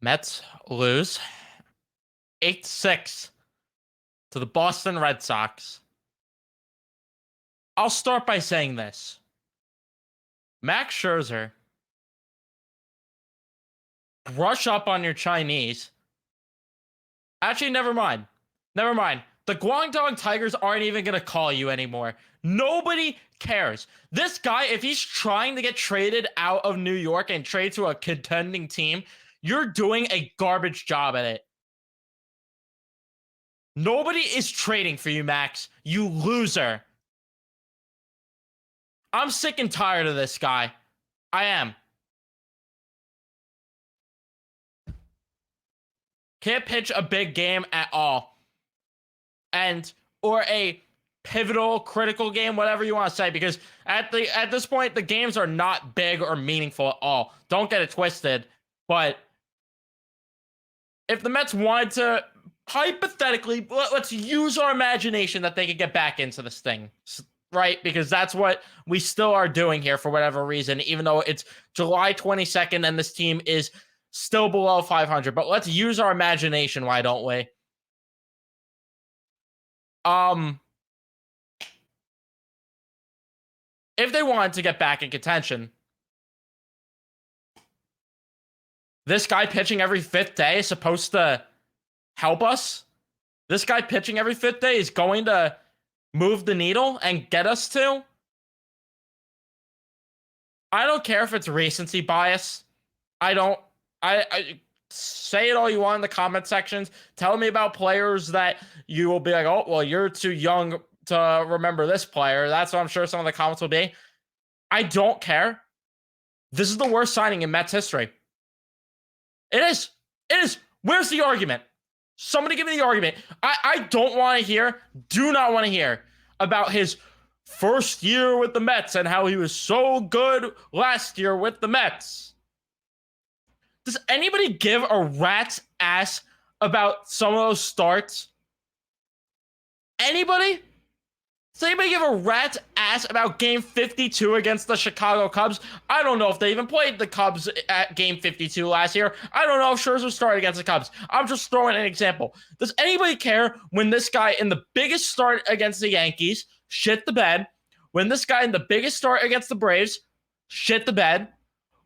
Mets lose 8-6 to the Boston Red Sox. I'll start by saying this. Max Scherzer, brush up on your Chinese. Actually, never mind. Never mind. The Guangdong Tigers aren't even going to call you anymore. Nobody cares. This guy, if he's trying to get traded out of New York and trade to a contending team, you're doing a garbage job at it. Nobody is trading for you, Max. You loser. I'm sick and tired of this guy. I am. Can't pitch a big game at all. Or a pivotal, critical game, whatever you want to say, because at this point, the games are not big or meaningful at all. Don't get it twisted. But if the Mets wanted to, hypothetically, let's use our imagination that they could get back into this thing, right? Because that's what we still are doing here for whatever reason, even though it's July 22nd and this team is still below 500. But let's use our imagination, why don't we? If they wanted to get back in contention, this guy pitching every fifth day is supposed to help us. This guy pitching every fifth day is going to move the needle and get us to. I don't care if it's recency bias. I say it all you want in the comment sections. Tell me about players that you will be like, oh, well, you're too young to remember this player. That's what I'm sure some of the comments will be. I don't care. This is the worst signing in Mets history. It is. It is. Where's the argument? Somebody give me the argument. I don't want to hear, do not want to hear about his first year with the Mets and how he was so good last year with the Mets. Does anybody give a rat's ass about some of those starts? Anybody? Does anybody give a rat's ass about game 52 against the Chicago Cubs? I don't know if they even played the Cubs at game 52 last year. I don't know if Scherzer started against the Cubs. I'm just throwing an example. Does anybody care when this guy in the biggest start against the Yankees shit the bed? When this guy in the biggest start against the Braves shit the bed?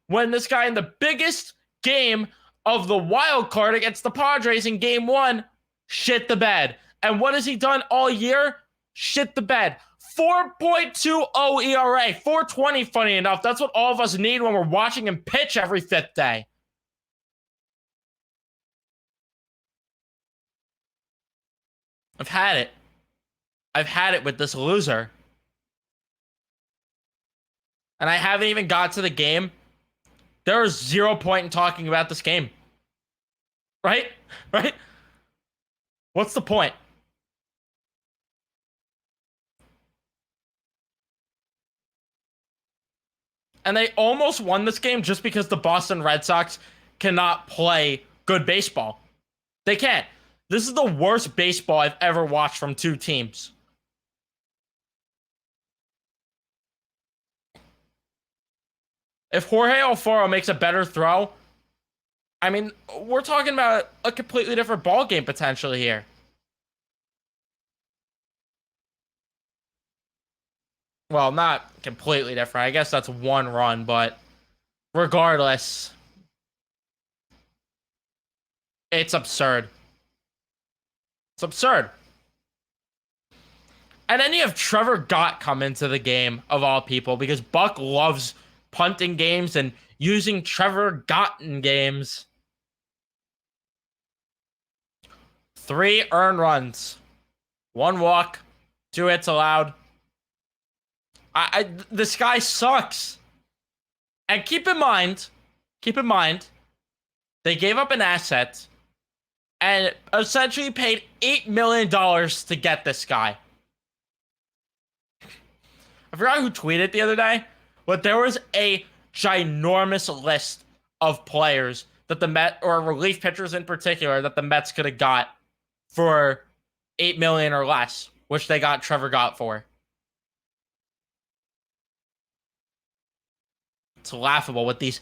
When this guy in the biggest game of the wild card against the Padres in game 1 shit the bed? And what has he done all year? Shit the bed. 4.20 ERA. 420, funny enough. That's what all of us need when we're watching him pitch every fifth day. I've had it. I've had it with this loser. And I haven't even got to the game. There is 0 point in talking about this game. Right? Right? What's the point? And they almost won this game just because the Boston Red Sox cannot play good baseball. They can't. This is the worst baseball I've ever watched from two teams. If Jorge Alfaro makes a better throw, I mean, we're talking about a completely different ball game potentially here. Well, not completely different. I guess that's one run, but regardless, it's absurd. It's absurd. And then you have Trevor Gott come into the game, of all people, because Buck loves punting games and using Trevor Gott in games. 3 earned runs. 1 walk. 2 hits allowed. This guy sucks. And keep in mind, they gave up an asset and essentially paid $8 million to get this guy. I forgot who tweeted the other day, but there was a ginormous list of players that the Mets, or relief pitchers in particular, that the Mets could have got for $8 million or less, which they got Trevor Gott for. It's laughable with these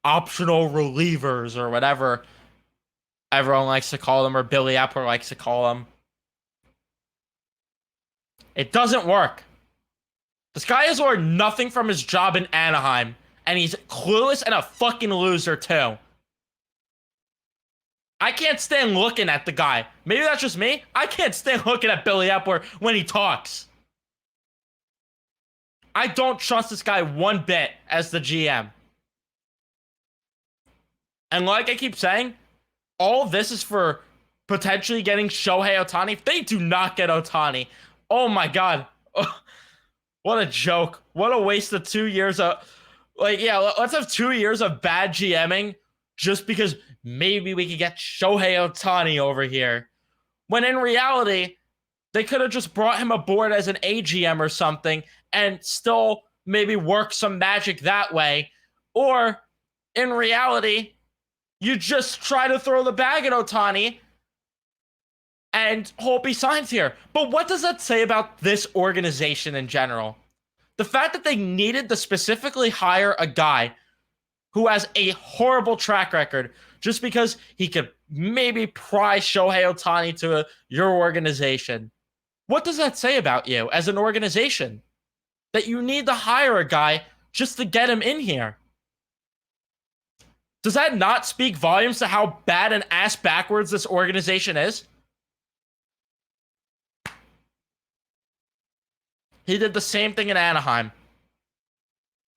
optional relievers or whatever everyone likes to call him, or Billy Epler likes to call him. It doesn't work. This guy has learned nothing from his job in Anaheim, and he's clueless and a fucking loser too. I can't stand looking at the guy. Maybe that's just me. I can't stand looking at Billy Epler when he talks. I don't trust this guy one bit as the GM. And like I keep saying, all of this is for potentially getting Shohei Ohtani. If they do not get Ohtani, oh my God. What a joke. What a waste of 2 years of, like, yeah, let's have 2 years of bad GMing just because maybe we could get Shohei Ohtani over here. When in reality, they could have just brought him aboard as an AGM or something and still maybe work some magic that way. Or in reality, you just try to throw the bag at Ohtani and hope he signs here. But what does that say about this organization in general? The fact that they needed to specifically hire a guy who has a horrible track record just because he could maybe pry Shohei Ohtani to your organization. What does that say about you as an organization? That you need to hire a guy just to get him in here. Does that not speak volumes to how bad and ass backwards this organization is? He did the same thing in Anaheim.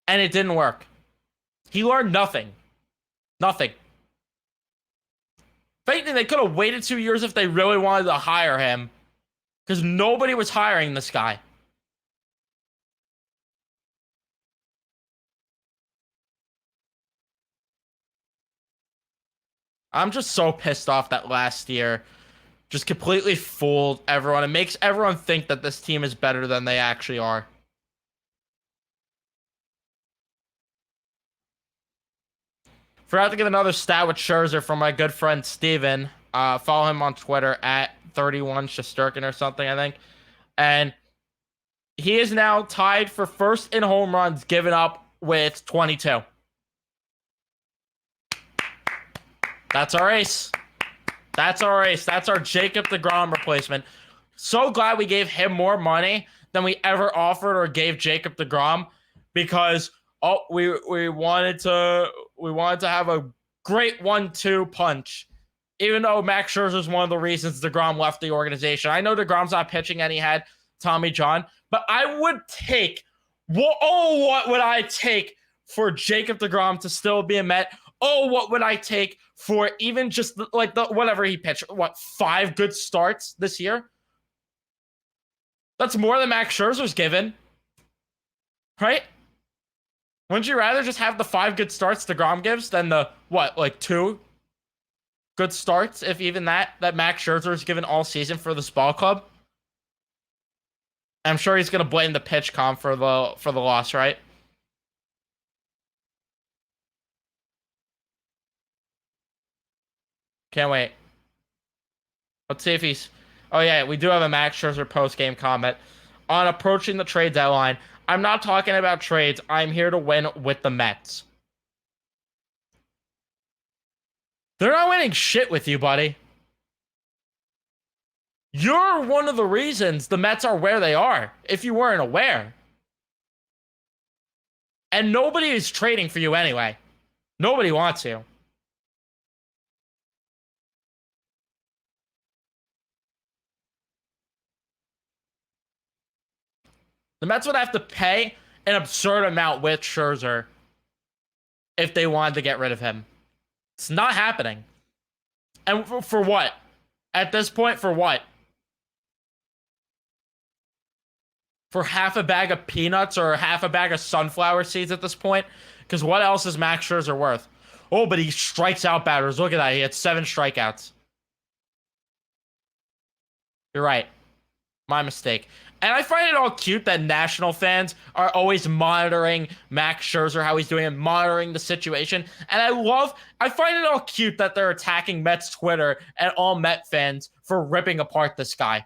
And it didn't work. He learned nothing. Nothing. If anything, they could have waited 2 years if they really wanted to hire him. Because nobody was hiring this guy. I'm just so pissed off that last year just completely fooled everyone. It makes everyone think that this team is better than they actually are. Forgot to get another stat with Scherzer from my good friend Steven. Follow him on Twitter at 31 Shesterkin or something, I think. And he is now tied for first in home runs given up with 22. That's our ace. That's our ace. That's our Jacob deGrom replacement. So glad we gave him more money than we ever offered or gave Jacob deGrom because we wanted to have a great 1-2 punch. Even though Max Scherzer is one of the reasons deGrom left the organization. I know deGrom's not pitching and he had Tommy John, but I would take what would I take for Jacob deGrom to still be a Met? Oh, what would I take for even just like the whatever he pitched? What, 5 good starts this year? That's more than Max Scherzer's given, right? Wouldn't you rather just have the 5 good starts deGrom gives than the what, like 2 good starts, if even that Max Scherzer's given all season for this ball club? I'm sure he's gonna blame the pitch comp for the loss, right? Can't wait. Let's see if he's... Oh, yeah, we do have a Max Scherzer post-game comment. On approaching the trade deadline, I'm not talking about trades. I'm here to win with the Mets. They're not winning shit with you, buddy. You're one of the reasons the Mets are where they are, if you weren't aware. And nobody is trading for you anyway. Nobody wants you. The Mets would have to pay an absurd amount with Scherzer if they wanted to get rid of him. It's not happening. And for what? At this point, for what? For half a bag of peanuts or half a bag of sunflower seeds at this point? Because what else is Max Scherzer worth? Oh, but he strikes out batters. Look at that. He had 7 strikeouts. You're right. My mistake. And I find it all cute that National fans are always monitoring Max Scherzer, how he's doing, and monitoring the situation. And I find it all cute that they're attacking Mets Twitter and all Met fans for ripping apart this guy.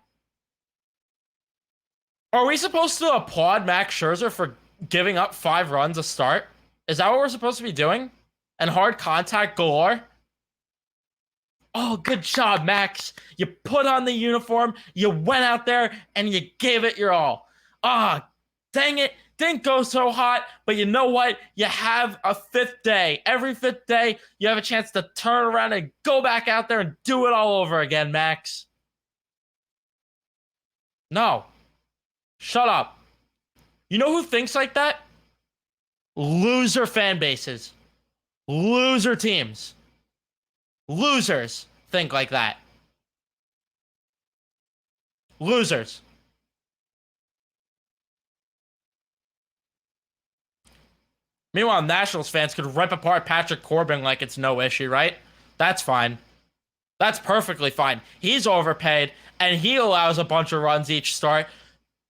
Are we supposed to applaud Max Scherzer for giving up 5 runs a start? Is that what we're supposed to be doing? And hard contact galore? Oh, good job, Max. You put on the uniform, you went out there, and you gave it your all. Ah, dang it. Didn't go so hot, but you know what? You have a fifth day. Every fifth day, you have a chance to turn around and go back out there and do it all over again, Max. No, shut up. You know who thinks like that? Loser fan bases, loser teams, losers think like that. Losers. Meanwhile, Nationals fans could rip apart Patrick Corbin like it's no issue, right? That's fine. That's perfectly fine. He's overpaid and he allows a bunch of runs each start.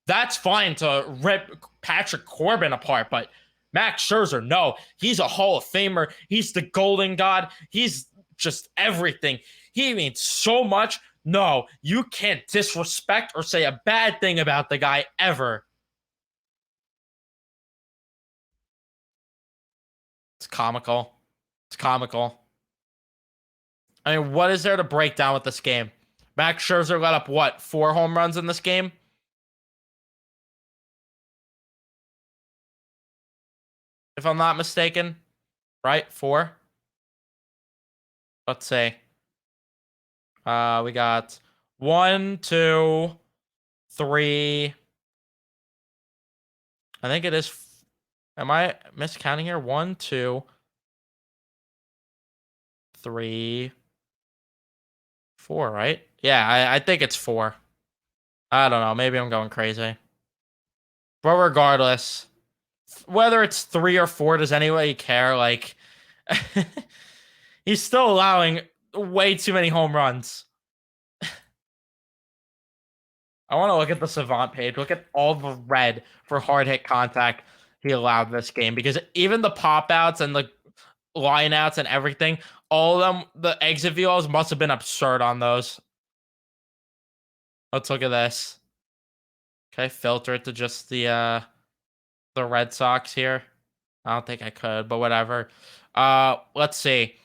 That's fine to rip Patrick Corbin apart, but Max Scherzer, no, he's a Hall of Famer. He's the Golden God. He's just everything. He means so much. No, you can't disrespect or say a bad thing about the guy ever. It's comical. It's comical. I mean, what is there to break down with this game? Max Scherzer let up what, 4 home runs in this game? If I'm not mistaken, right? 4. Let's see. We got 1, 2, 3. I think it is. Am I miscounting here? 1, 2, 3, 4. Right? Yeah, I think it's 4. I don't know. Maybe I'm going crazy. But regardless, whether it's 3 or 4, does anybody care? Like, he's still allowing way too many home runs. I want to look at the Savant page. Look at all the red for hard hit contact he allowed this game, because even the pop outs and the line outs and everything, all of them, the exit views must have been absurd on those. Let's look at this. Okay, filter it to just the Red Sox here. I don't think I could, but whatever. Let's see.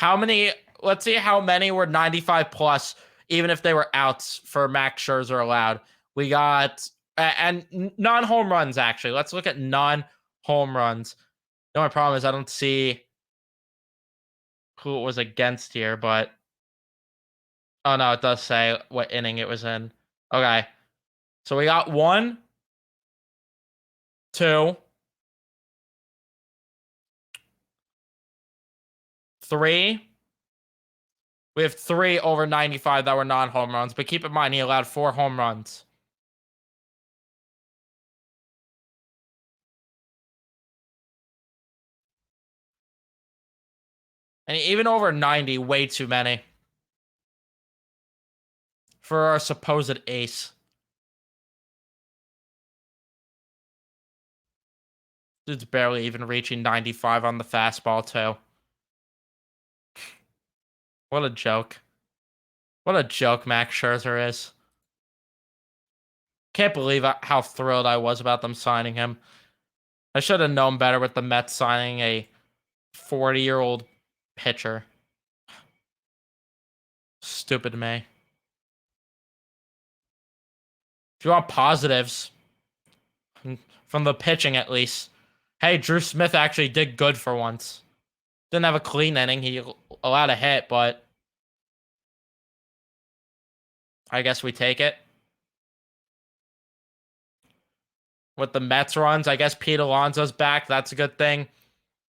Let's see how many were 95 plus, even if they were outs for Max Scherzer allowed. We got and non-home runs actually. Let's look at non-home runs. The only problem is I don't see who it was against here, but oh no, it does say what inning it was in. Okay. So we got 1, 2, 3. We have 3 over 95 that were non-home runs, but keep in mind he allowed 4 home runs. And even over 90, way too many for our supposed ace. Dude's barely even reaching 95 on the fastball, too. What a joke. What a joke Max Scherzer is. Can't believe how thrilled I was about them signing him. I should have known better with the Mets signing a 40-year-old pitcher. Stupid me. If you want positives from the pitching, at least. Hey, Drew Smith actually did good for once. Didn't have a clean inning. He allowed a hit, but I guess we take it. With the Mets runs, I guess Pete Alonso's back. That's a good thing.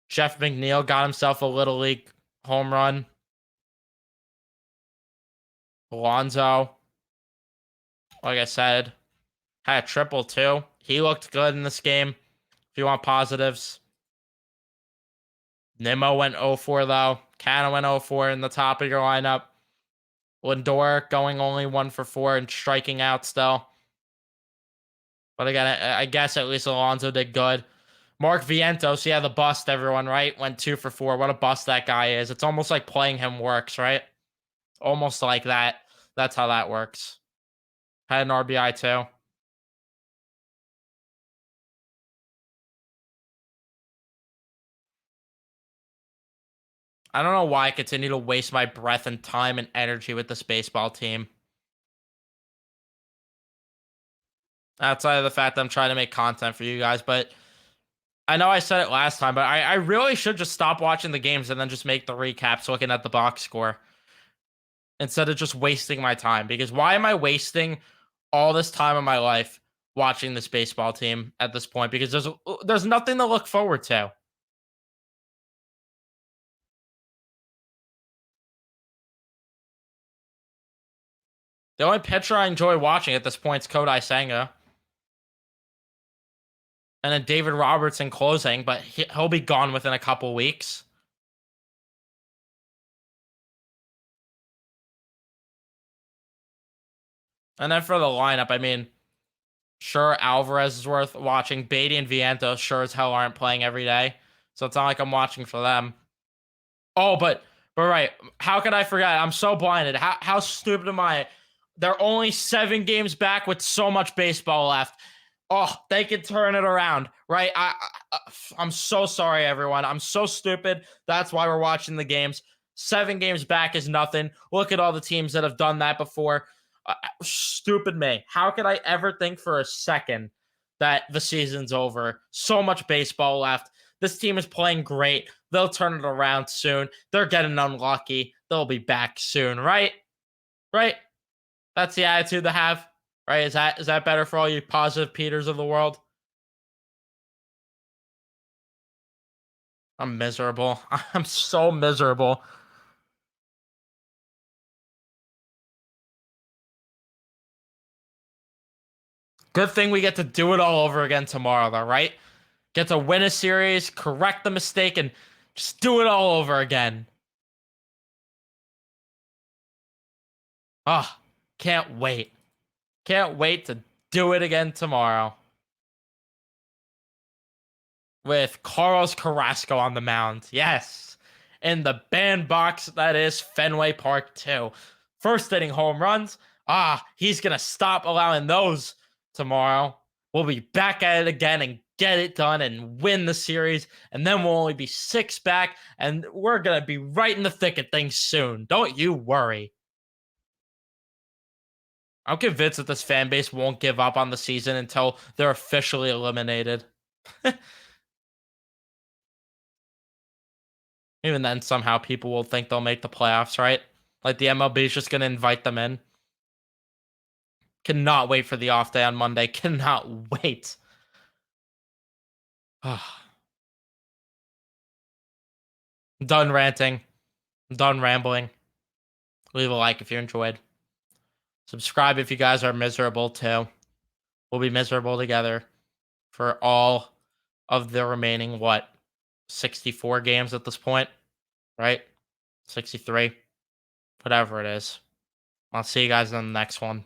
Jeff McNeil got himself a Little League home run. Alonso, like I said, had a triple too. He looked good in this game. If you want positives. Nimmo went 0-4 though. Canna went 0-4 in the top of your lineup. Lindor going only 1-4 and striking out still. But again, I guess at least Alonso did good. Mark Vientos, yeah, the bust, everyone, right? Went 2-4. What a bust that guy is. It's almost like playing him works, right? Almost like that. That's how that works. Had an RBI too. I don't know why I continue to waste my breath and time and energy with this baseball team. Outside of the fact that I'm trying to make content for you guys, but I know I said it last time, but I really should just stop watching the games and then just make the recaps looking at the box score instead of just wasting my time. Because why am I wasting all this time of my life watching this baseball team at this point? Because there's nothing to look forward to. The only pitcher I enjoy watching at this point is Kodai Senga. And then David Robertson closing, but he'll be gone within a couple weeks. And then for the lineup, I mean, sure, Alvarez is worth watching. Beatty and Vientos sure as hell aren't playing every day. So it's not like I'm watching for them. Oh, but right. How could I forget? I'm so blinded. How stupid am I? They're only 7 games back with so much baseball left. Oh, they could turn it around, right? I'm so sorry, everyone. I'm so stupid. That's why we're watching the games. 7 games back is nothing. Look at all the teams that have done that before. Stupid me. How could I ever think for a second that the season's over? So much baseball left. This team is playing great. They'll turn it around soon. They're getting unlucky. They'll be back soon, right? Right? That's the attitude to have, right? Is that better for all you positive Peters of the world? I'm miserable. I'm so miserable. Good thing we get to do it all over again tomorrow, though, right? Get to win a series, correct the mistake, and just do it all over again. Ah, oh, can't wait. Can't wait to do it again tomorrow. With Carlos Carrasco on the mound. Yes. In the bandbox that is Fenway Park 2. First inning home runs. He's going to stop allowing those tomorrow. We'll be back at it again and get it done and win the series. And then we'll only be 6 back. And we're going to be right in the thick of things soon. Don't you worry. I'm convinced that this fan base won't give up on the season until they're officially eliminated. Even then, somehow people will think they'll make the playoffs, right? Like the MLB is just going to invite them in. Cannot wait for the off day on Monday. Cannot wait. Done ranting. Done rambling. Leave a like if you enjoyed. Subscribe if you guys are miserable too. We'll be miserable together for all of the remaining, 64 games at this point, right? 63. Whatever it is. I'll see you guys in the next one.